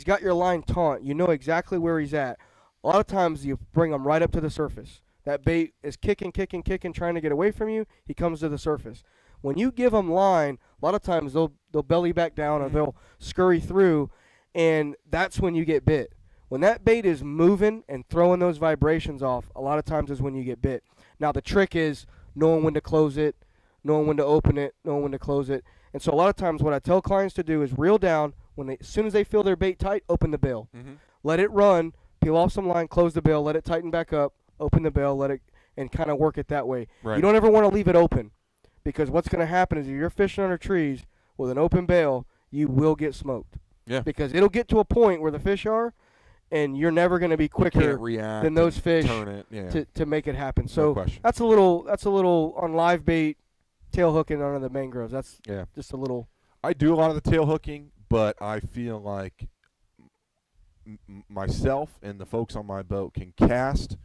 got your line taut. You know exactly where he's at. A lot of times you bring him right up to the surface. That bait is kicking, trying to get away from you. He comes to the surface. When you give them line, a lot of times they'll belly back down or they'll scurry through, and that's when you get bit. When that bait is moving and throwing those vibrations off, a lot of times is when you get bit. Now the trick is knowing when to close it, knowing when to open it, knowing when to close it. And so a lot of times what I tell clients to do is reel down. As soon as they feel their bait tight, open the bail. Let it run, peel off some line, close the bail, let it tighten back up, open the bail, let it, and kind of work it that way. Right. You don't ever want to leave it open, because what's going to happen is if you're fishing under trees with an open bail, you will get smoked. Yeah. Because it'll get to a point where the fish are, and you're never going to be quicker than those fish to make it happen. So that's a little on live bait, tail hooking under the mangroves. That's just a little. I do a lot of the tail hooking, but I feel like myself and the folks on my boat can cast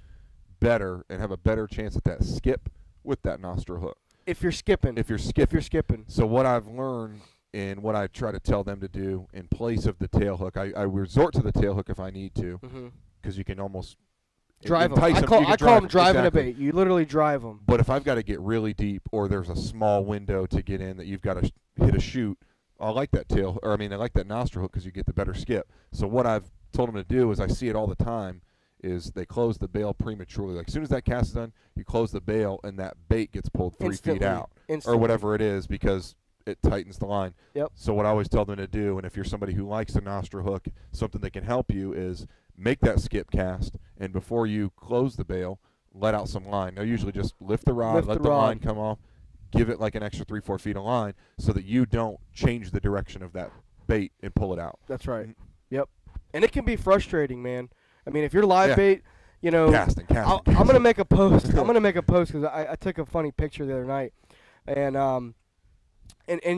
better and have a better chance at that skip with that nostril hook. If you're skipping. So what I've learned and what I try to tell them to do in place of the tail hook, I resort to the tail hook if I need to, because you can almost drive them. I call them driving a bait. You literally drive them. But if I've got to get really deep or there's a small window to get in that you've got to hit a chute, I like that I like that nostril hook because you get the better skip. So what I've told them to do is, I see it all the time, is they close the bail prematurely. Like as soon as that cast is done, you close the bail and that bait gets pulled 3 feet out or whatever it is, because it tightens the line. Yep. So what I always tell them to do, and if you're somebody who likes the nostril hook, something that can help you is make that skip cast, and before you close the bail, let out some line. Now usually just lift the rod, let the line come off, give it like an extra 3-4 feet of line so that you don't change the direction of that bait and pull it out. That's right. Yep. And it can be frustrating, man. I mean, if you're live bait, casting. I'm gonna make a post. I'm gonna make a post because I took a funny picture the other night, and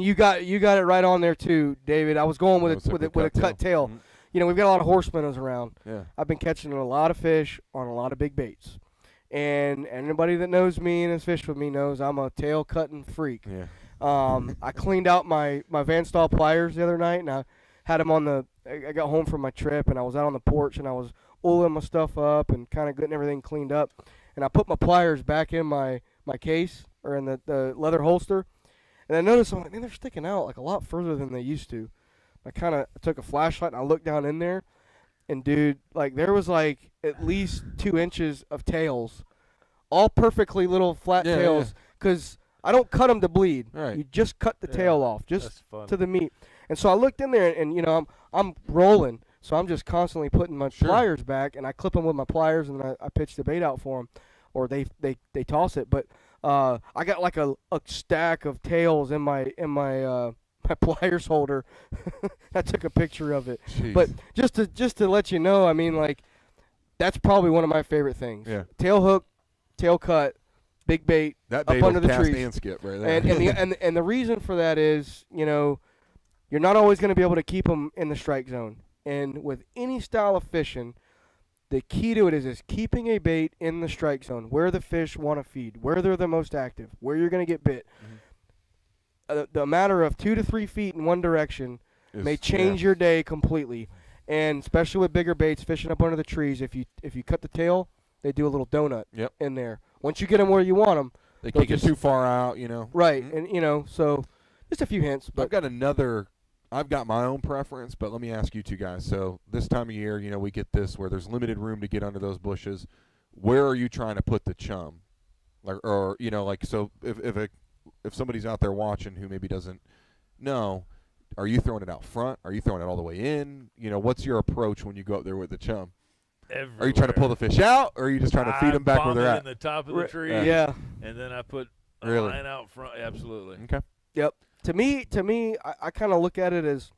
you got it right on there too, David. I was going with a cut tail. We've got a lot of horse minnows around. Yeah. I've been catching a lot of fish on a lot of big baits, and anybody that knows me and has fished with me knows I'm a tail cutting freak. Yeah. I cleaned out my Van Staal pliers the other night, and I had them on I got home from my trip, and I was out on the porch, and I was oiling my stuff up and kind of getting everything cleaned up. And I put my pliers back in my case, or in the leather holster. And I noticed, I'm like, man, they're sticking out like a lot further than they used to. I kind of took a flashlight, and I looked down in there. And, dude, like there was like at least 2 inches of tails, all perfectly little flat tails. Because I don't cut them to bleed. Right. You just cut the tail off, just to the meat. And so I looked in there, and I'm rolling, so I'm just constantly putting my pliers back, and I clip them with my pliers, and then I pitch the bait out for them, or they toss it. But I got like a stack of tails in my my pliers holder. I took a picture of it. Jeez. But just to let you know, I mean, like that's probably one of my favorite things. Yeah. Tail hook, tail cut, big bait That up bait under will the cast trees. and skip right there. And the reason for that is, you're not always going to be able to keep them in the strike zone. And with any style of fishing, the key to it is keeping a bait in the strike zone, where the fish want to feed, where they're the most active, where you're going to get bit. The matter of 2 to 3 feet in one direction may change your day completely. And especially with bigger baits fishing up under the trees, if you cut the tail, they do a little donut in there. Once you get them where you want them, they can't get too far out, Right, and so just a few hints. But I've got my own preference, but let me ask you two guys. So this time of year, we get this where there's limited room to get under those bushes. Where are you trying to put the chum? So if somebody's out there watching who maybe doesn't know, are you throwing it out front? Are you throwing it all the way in? What's your approach when you go up there with the chum? Everywhere. Are you trying to pull the fish out, or are you just trying to feed them back where they're at? In the top of the tree. Yeah. And then I put a Really? line out front. Absolutely. Okay. Yep. To me, I kind of look at it as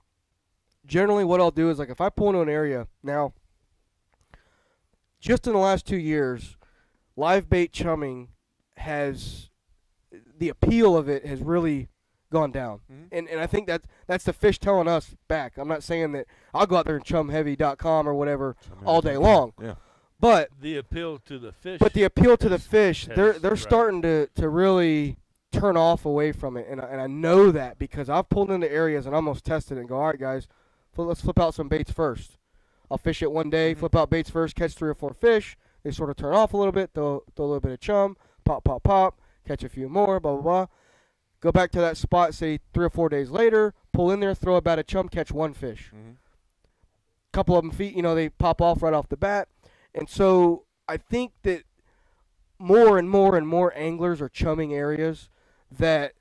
generally what I'll do is, like, if I pull into an area now, just in the last 2 years, live bait chumming the appeal of it has really gone down. And I think that's the fish telling us back. I'm not saying that I'll go out there and chumheavy.com or whatever all day long. Yeah. But the appeal to the fish. But the appeal to the fish, they're starting to really turn off away from it, and I know that because I've pulled into areas and almost tested it and go, all right, guys, let's flip out some baits first. I'll fish it one day, flip out baits first, catch 3 or 4 fish. They sort of turn off a little bit, throw a little bit of chum, pop, pop, pop, catch a few more, blah, blah, blah. Go back to that spot, say 3 or 4 days later, pull in there, throw a bat of chum, catch 1 fish. Couple of them they pop off right off the bat. And so I think that more and more and more anglers are chumming areas that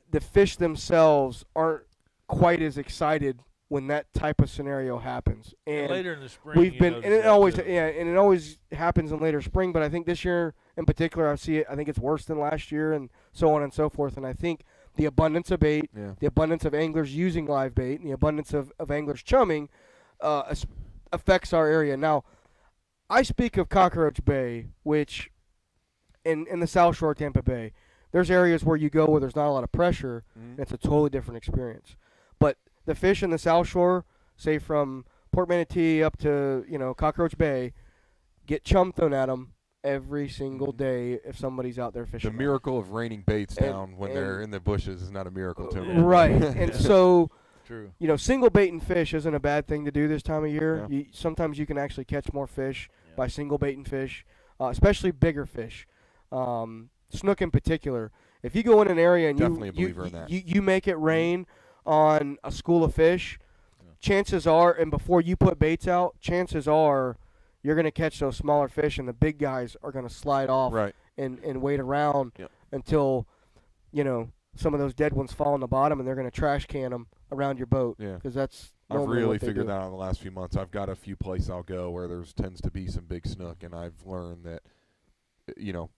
the fish themselves aren't quite as excited when that type of scenario happens. And later in the spring, we've been, and it always happens in later spring. But I think this year in particular, I think it's worse than last year, and so on and so forth. And I think the abundance of bait, the abundance of anglers using live bait, and the abundance of anglers chumming affects our area. Now, I speak of Cockroach Bay, which in the South Shore of Tampa Bay, there's areas where you go where there's not a lot of pressure, and it's a totally different experience. But the fish in the South Shore, say from Port Manatee up to Cockroach Bay, get chum thrown at them every single day if somebody's out there fishing. The miracle of raining baits down when they're in the bushes is not a miracle to me. Right, and so true. Single baiting fish isn't a bad thing to do this time of year. Yeah. Sometimes you can actually catch more fish by single baiting fish, especially bigger fish. Snook in particular. If you go in an area and you make it rain on a school of fish, chances are, and before you put baits out, chances are you're going to catch those smaller fish, and the big guys are going to slide off and wait around until some of those dead ones fall on the bottom, and they're going to trash can them around your boat. Yeah, because that's I've really figured that out in the last few months. I've got a few places I'll go where there tends to be some big snook, and I've learned that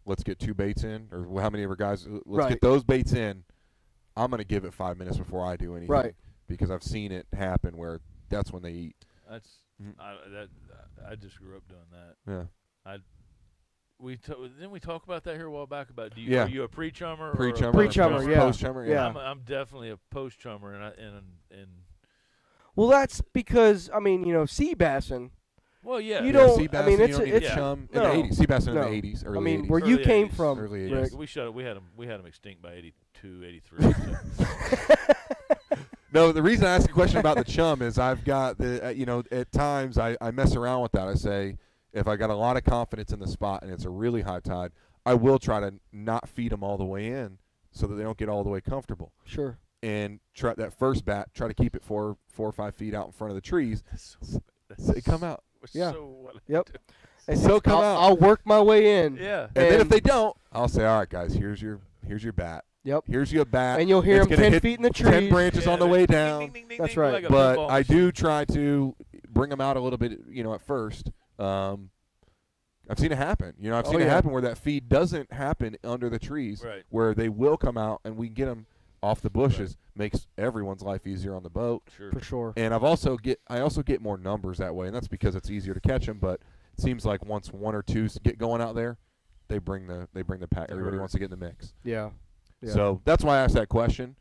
let's get 2 baits in, or how many of our guys, let's get those baits in. I'm going to give it 5 minutes before I do anything, because I've seen it happen where that's when they eat. That's I just grew up doing that. Yeah. Didn't we talk about that here a while back? About are you a pre-chummer? Pre-chummer, yeah. Post-chummer, yeah. I'm definitely a post-chummer, and well, that's because sea bassing. Well, yeah. You don't. Sea bass, it's chum in the 80s. Sea bass in the 80s, early 80s. Where you came from, early 80s. Rick. We had them extinct by 82, 83. So. No, the reason I ask a question about the chum is I've got at times I mess around with that. I say if I got a lot of confidence in the spot and it's a really high tide, I will try to not feed them all the way in so that they don't get all the way comfortable. Sure. And try that first bat, try to keep it 4 or 5 feet out in front of the trees. So they come out. Yeah. Yep. So come out. I'll work my way in. Yeah. And then if they don't, I'll say, all right, guys, here's your bat. Yep. Here's your bat. And you'll hear them 10 feet in the trees. 10 branches on the way down. Ding, ding, ding, That's ding, right. like But I do try to bring them out a little bit, at first. I've seen it happen. I've seen it happen where that feed doesn't happen under the trees, where they will come out and we get them off the bushes. Makes everyone's life easier on the boat. Sure. For sure. And I also get more numbers that way, and that's because it's easier to catch them. But it seems like once 1 or 2 get going out there, they bring the pack. Everybody wants to get in the mix. Yeah. So that's why I asked that question.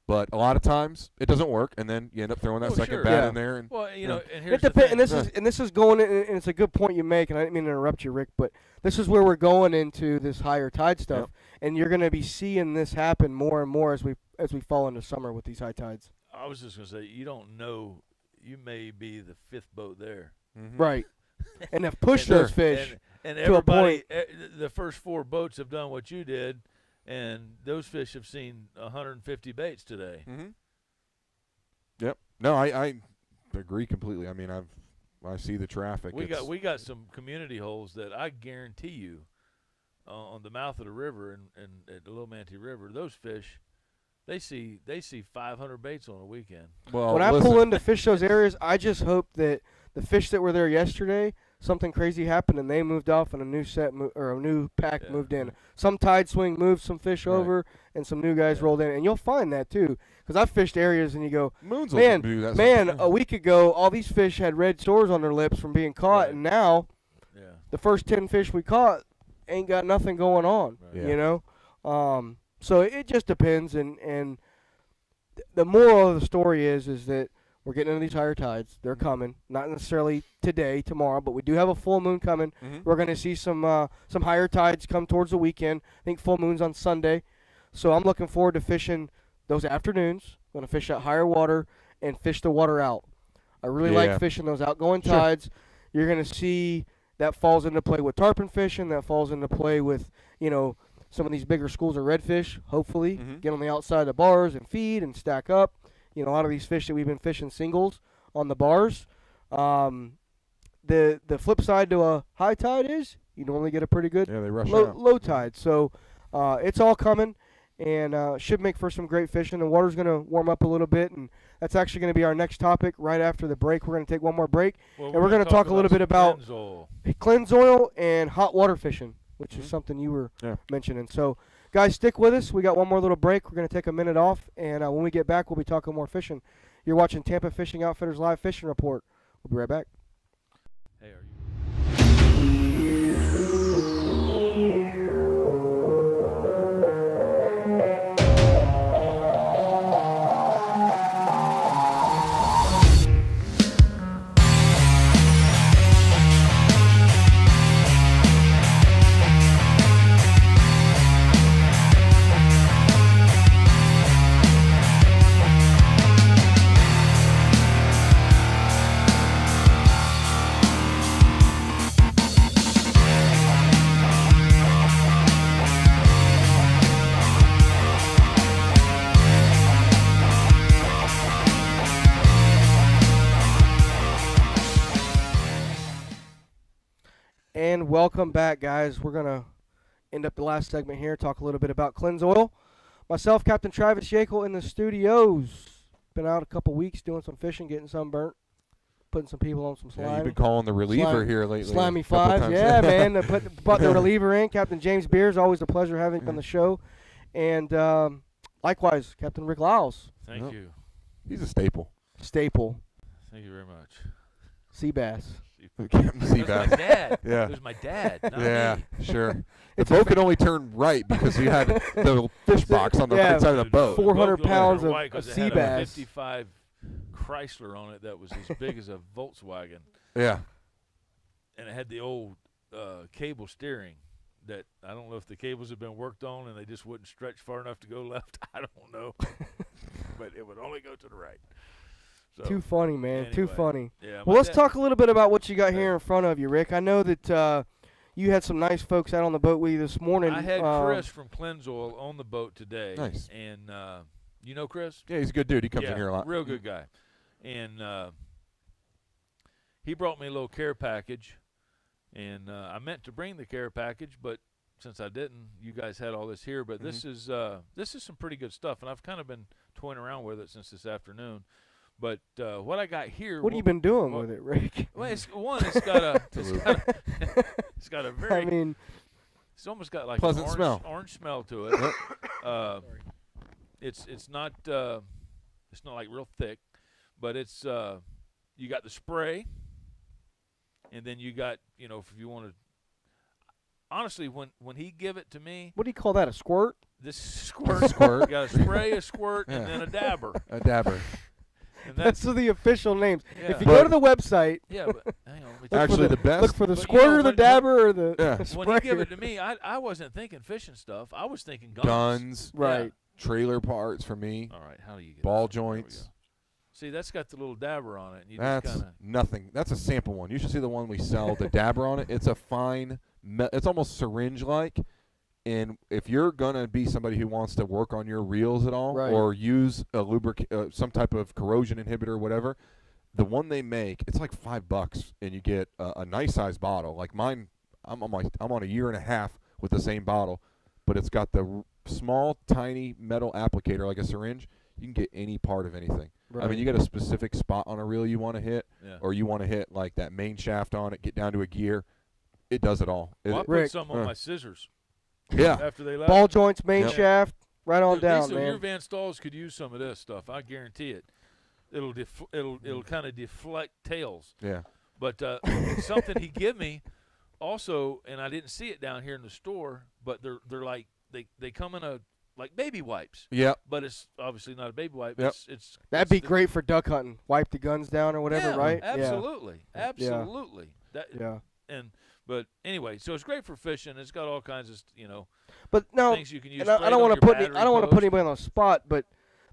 But a lot of times it doesn't work, and then you end up throwing that second bat in there. And, well, and here's it depends. And this is going, and it's a good point you make. And I didn't mean to interrupt you, Rick, but this is where we're going into this higher tide stuff, and you're going to be seeing this happen more and more as we fall into summer with these high tides. I was just going to say, you don't know, you may be the fifth boat there, right? And have pushed those fish and to a point. The first 4 boats have done what you did. And those fish have seen 150 baits today. Yep. No, I agree completely. I mean, I see the traffic. We got some community holes that I guarantee you, on the mouth of the river and at the Little Manatee River, those fish, they see 500 baits on a weekend. Well, when I pull in to fish those areas, I just hope that the fish that were there yesterday, something crazy happened and they moved off and a new set or a new pack moved in. Some tide swing moved some fish over and some new guys rolled in. And you'll find that too. Because I've fished areas and you go, man, a week ago all these fish had red sores on their lips from being caught. And now the first 10 fish we caught ain't got nothing going on, you know. So it just depends. And the moral of the story is that we're getting into these higher tides. They're coming. Not necessarily today, tomorrow, but we do have a full moon coming. We're going to see some higher tides come towards the weekend. I think full moon's on Sunday. So I'm looking forward to fishing those afternoons. I'm going to fish at higher water and fish the water out. I really like fishing those outgoing tides. You're going to see that falls into play with tarpon fishing. That falls into play with, some of these bigger schools of redfish, hopefully. Get on the outside of the bars and feed and stack up. A lot of these fish that we've been fishing singles on the bars. The flip side to a high tide is you normally get a pretty good they rush low tide. So it's all coming and should make for some great fishing. The water's going to warm up a little bit, and that's actually going to be our next topic right after the break. We're going to take one more break, and we're going to talk a little bit about cleanse oil and hot water fishing, which is something you were mentioning. So, guys, stick with us. We got one more little break. We're going to take a minute off, and when we get back, we'll be talking more fishing. You're watching Tampa Fishing Outfitters Live Fishing Report. We'll be right back. Hey, are you? And welcome back, guys. We're going to end up the last segment here, talk a little bit about cleanse oil. Myself, Captain Travis Yaeckel in the studios. Been out a couple weeks doing some fishing, getting sunburnt, putting some people on some slime. Yeah, you've been calling the reliever here lately. Slimy fives. Yeah, man. Put the reliever in. Captain James Beers, always a pleasure having you on the show. And likewise, Captain Rick Liles. Thank you. He's a staple. Thank you very much. Sea bass. Captain Sea Bass. My dad. Yeah. It was my dad, not me. Sure. The boat could only turn right because you had the fish box on the right side of the boat. 400 pounds of sea it had bass. A 55 Chrysler on it that was as big as a Volkswagen. Yeah. And it had the old cable steering that I don't know if the cables had been worked on and they just wouldn't stretch far enough to go left. I don't know. But it would only go to the right. So, too funny, man. Anyway, Too funny. Yeah, well, let's talk a little bit about what you got here in front of you, Rick. I know that you had some nice folks out on the boat with you this morning. I had Chris from Cleanse Oil on the boat today. Nice. And you know Chris? Yeah, he's a good dude. He comes in here a lot. Real good guy. And he brought me a little care package. And I meant to bring the care package, but since I didn't, you guys had all this here. But this is some pretty good stuff, and I've kind of been toying around with it since this afternoon. But what I got here. What have you been doing with it, Rick? Well, it's got a very. I mean, it's almost got like pleasant an orange smell to it. It's not like real thick, but it's you got the spray, and then you got if you want to. honestly, when he give it to me, What do you call that? A squirt? this squirt, got a spray, a squirt, and then a dabber. A dabber. And That's the official names. Yeah. If you go to the website, yeah, but hang on. let me look Actually, for the best. look for the But, squirter, the when- dabber, or the Yeah. sprayer. when he give it to me, I wasn't thinking fishing stuff. I was thinking guns. Guns, Right. trailer parts for me, All right, how do you get ball this? There we joints. go. See, that's got the little dabber on it. And you That's just kind nothing. That's a sample one. You should see the one we sell, the dabber on it. It's a fine, it's almost syringe-like. And if you're going to be somebody who wants to work on your reels at all Right. or use a some type of corrosion inhibitor or whatever, the one they make, it's like $5 and you get a nice size bottle. Like mine, I'm on a year and a half with the same bottle, but it's got the small, tiny metal applicator like a syringe. You can get any part of anything. Right. I mean, you got a specific spot on a reel you want to hit, Yeah. or you want to hit like that main shaft on it, get down to a gear. It does it all. well, I It- put Rick. some on my scissors yeah. after they left. Ball joints, main Yep. shaft, right on down, Your man. Van Stalls could use some of this stuff. I guarantee it. It'll kind of deflect tails. Yeah. But something he give me also, and I didn't see it down here in the store, but they're like they come in a like baby wipes. Yep. But it's obviously not a baby wipe. Yep. It's That'd it's be the- great for duck hunting. Wipe the guns down or whatever, yeah, right? Absolutely. Absolutely. That Yeah. but anyway, so it's great for fishing. It's got all kinds of But no, things you can use. and I sprayed don't on want to your put battery post. anybody on the spot, but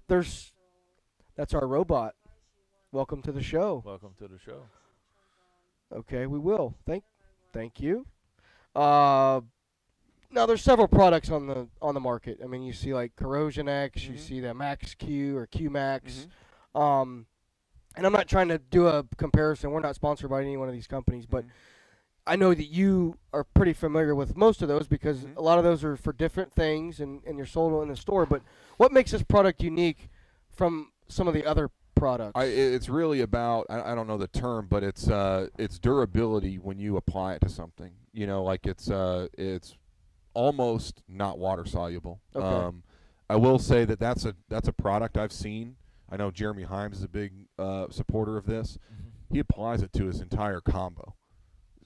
that's our robot. Welcome to the show. Welcome to the show. Okay, we will. Thank you. Now there's several products on the market. I mean, you see like Corrosion X, you Mhm. see the Max Q or Q Max. Mhm. And I'm not trying to do a comparison. We're not sponsored by any one of these companies, but I know that you are pretty familiar with most of those because Mhm. a lot of those are for different things and you're sold in the store. But what makes this product unique from some of the other products? It's really about I don't know the term, but it's durability when you apply it to something. You know, like it's almost not water soluble. Okay. I will say that's a product I've seen. I know Jeremy Himes is a big supporter of this. He applies it to his entire combo.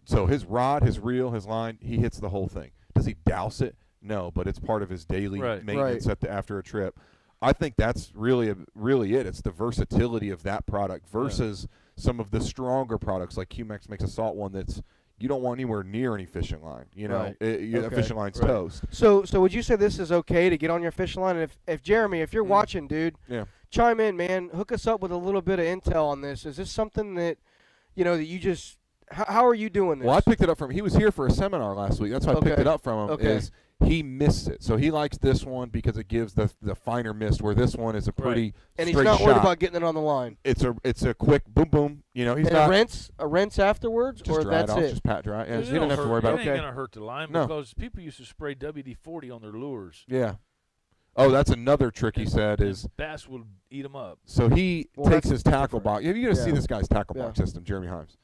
So his rod, his reel, his line, he hits the whole thing. Does he douse it? No, but it's part of his daily Right. maintenance after a trip. I think that's really it. It's the versatility of that product versus some of the stronger products like QMax makes a salt one that's you don't want anywhere near any fishing line. You know, Right. that Okay. fishing line's Right. toast. So would you say this is okay to get on your fishing line? And if Jeremy, if you're watching, dude, Yeah. chime in, man. Hook us up with a little bit of intel on this. Is this something that that you just how are you doing this? Well, I picked it up from. He was here for a seminar last week. That's why I picked Okay. it up from him. Okay. Is he missed it? So he likes this one because it gives the finer mist, where this one is a pretty and he's straight not worried shot. about getting it on the line. It's a quick boom boom. You know, he's And not a rinse afterwards, just or dry that's it off, it. just pat dry. Yeah, It so you don't have to hurt- worry about it. it. Ain't gonna hurt the line No. because people used to spray WD-40 on their lures. Yeah. Oh, that's another trick he said is. Bass will eat them up. So he Well, takes that's his tackle different. box. You're going to see Yeah. this guy's tackle box system, Jeremy Himes.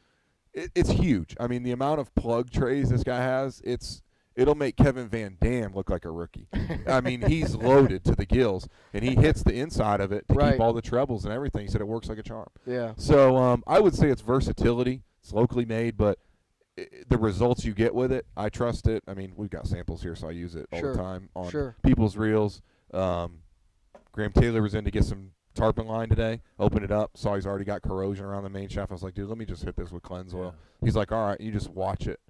It's huge. I mean, the amount of plug trays this guy has, it'll make Kevin Van Dam look like a rookie. I mean, he's loaded to the gills, and he hits the inside of it to Right. keep all the trebles and everything. He said it works like a charm. Yeah. So I would say it's versatility. It's locally made, but the results you get with it, I trust it. I mean, we've got samples here, so I use it all Sure. the time on Sure. people's reels. Graham Taylor was in to get some tarpon line today. Opened it up, saw he's already got corrosion around the main shaft. I was like, dude, let me just hit this with cleanse oil. He's like, all right. You just watch it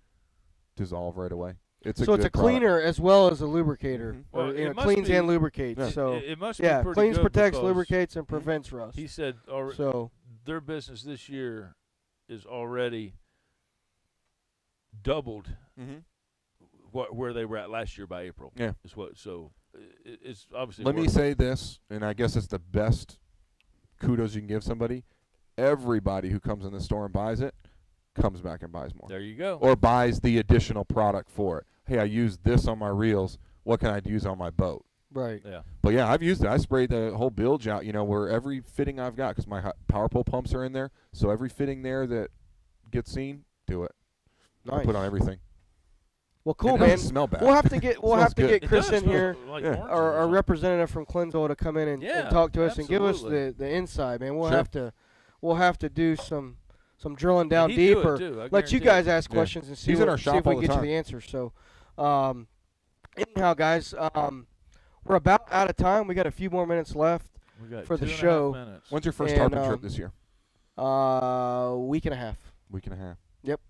dissolve right away. It's So a it's good a cleaner as well as a lubricator. Mhm. Well, Or, it must cleans be- and lubricates. Yeah. So It must yeah, be pretty cleans, good protects, because lubricates, and prevents rust. He said So their business this year is already doubled Mhm. where they were at last year by April. Yeah. Is what. So it's obviously. Let me working. say this, and I guess it's the best kudos you can give somebody. Everybody who comes in the store and buys it comes back and buys more. There you go. Or buys the additional product for it. Hey, I used this on my reels. What can I use on my boat? right. Yeah. But yeah, I've used it. I sprayed the whole bilge out, where every fitting I've got, because my power pole pumps are in there. So every fitting there that gets seen, do it. I Nice. put on everything. Well, cool, It man. doesn't smell bad. We'll have to get Smells good. It Chris does in here, smell like Yeah. oranges our something. representative from Cleansville, to come in and Yeah, talk to us and give us absolutely. the inside, man. We'll Sure. have to do some drilling And down he'd do it, deeper. too, I Let you guarantee guys it. ask Yeah. questions and see He's if in our we shop can all the get you time. the answers. So, Anyhow, guys, we're about out of time. We got a few more minutes left We got for the 2.5 show. minutes. When's your first And, tarpon trip this year? Week and a half. Week and a half. Yep.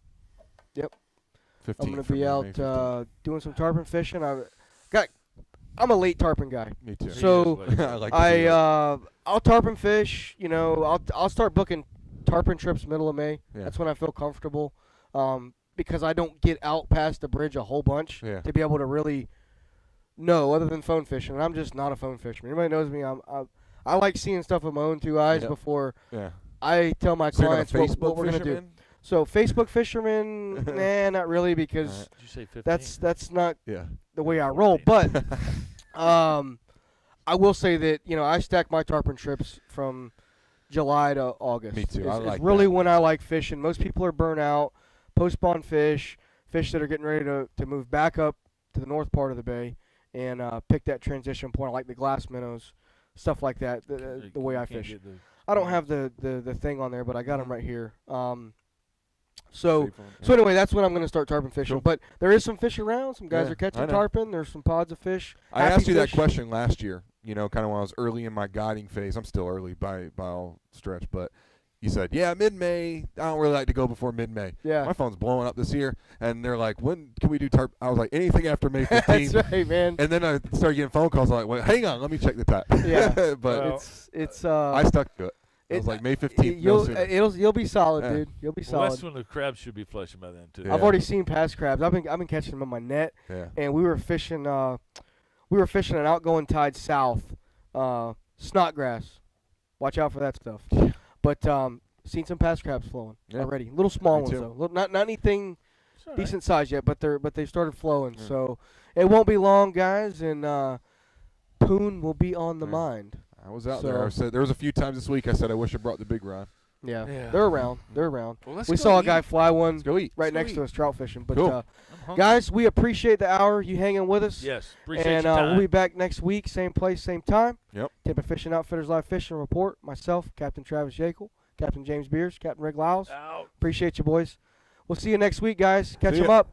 15th I'm gonna for be me, out May 15th. doing some tarpon fishing. I'm a late tarpon guy. Me too. So He is late. I like to see that. I'll tarpon fish. You know, I'll start booking tarpon trips middle of May. Yeah. That's when I feel comfortable. Because I don't get out past the bridge a whole bunch Yeah. to be able to really know other than phone fishing. And I'm just not a phone fisherman. Anybody knows me. I like seeing stuff with my own two eyes Yep. before Yeah. I tell my So you're not a clients what Facebook we're gonna do. fisherman? So Facebook fisherman, nah, not really, because Alright. Did you say 15? that's not Yeah. the way I roll. But I will say that I stack my tarpon trips from July to August. Me too. I It's like really that. when I like fishing. Most people are burnt out. Post-spawn fish that are getting ready to move back up to the north part of the bay and pick that transition point. I like the glass minnows, stuff like that. The way I fish. I don't have the thing on there, but I got them right here. So Safe one. so anyway, that's when I'm going to start tarpon fishing. Cool. But there is some fish around. Some guys Yeah, are catching I know. tarpon. There's some pods of fish. I happy asked you that fish. question last year, kind of when I was early in my guiding phase. I'm still early by all stretch, but you said, yeah, mid-May. I don't really like to go before mid-May. Yeah. My phone's blowing up this year, and they're like, when can we do tarp? I was like, anything after May That's 15th. right, man. And then I started getting phone calls. I'm like, well, hang on, let me check the time. Yeah. but Well, It's I stuck to it. I was like, May 15th, no sooner. you'll be solid, Yeah. dude. You'll be Well, solid. that's when the crabs should be flushing by then too. Yeah. I've already seen past crabs. I've been catching them on my net, Yeah. and we were fishing. We were fishing an outgoing tide south, snotgrass. Watch out for that stuff. But seen some past crabs flowing Yeah. already. Little small Me ones too. though. Not anything It's all right. decent size yet, but they started flowing. Yeah. So it won't be long, guys, and poon will be on the Yeah. mind. I was out So- there. I said there was a few times this week I said I wish I brought the big rod. Yeah, Yeah. they're around. They're around. Well, let's We go saw a eat. guy fly one Let's go eat. right Let's go next to eat. us trout fishing. But Cool. I'm hungry. guys, we appreciate the hour you hanging with us. Yes, appreciate And your time. we'll be back next week, same place, same time. Yep. Tampa Fishing Outfitters Live Fishing Report. Myself, Captain Travis Yaeckel, Captain James Beers, Captain Rick Lyles. Out. Appreciate you, boys. We'll see you next week, guys. Catch See them ya. up.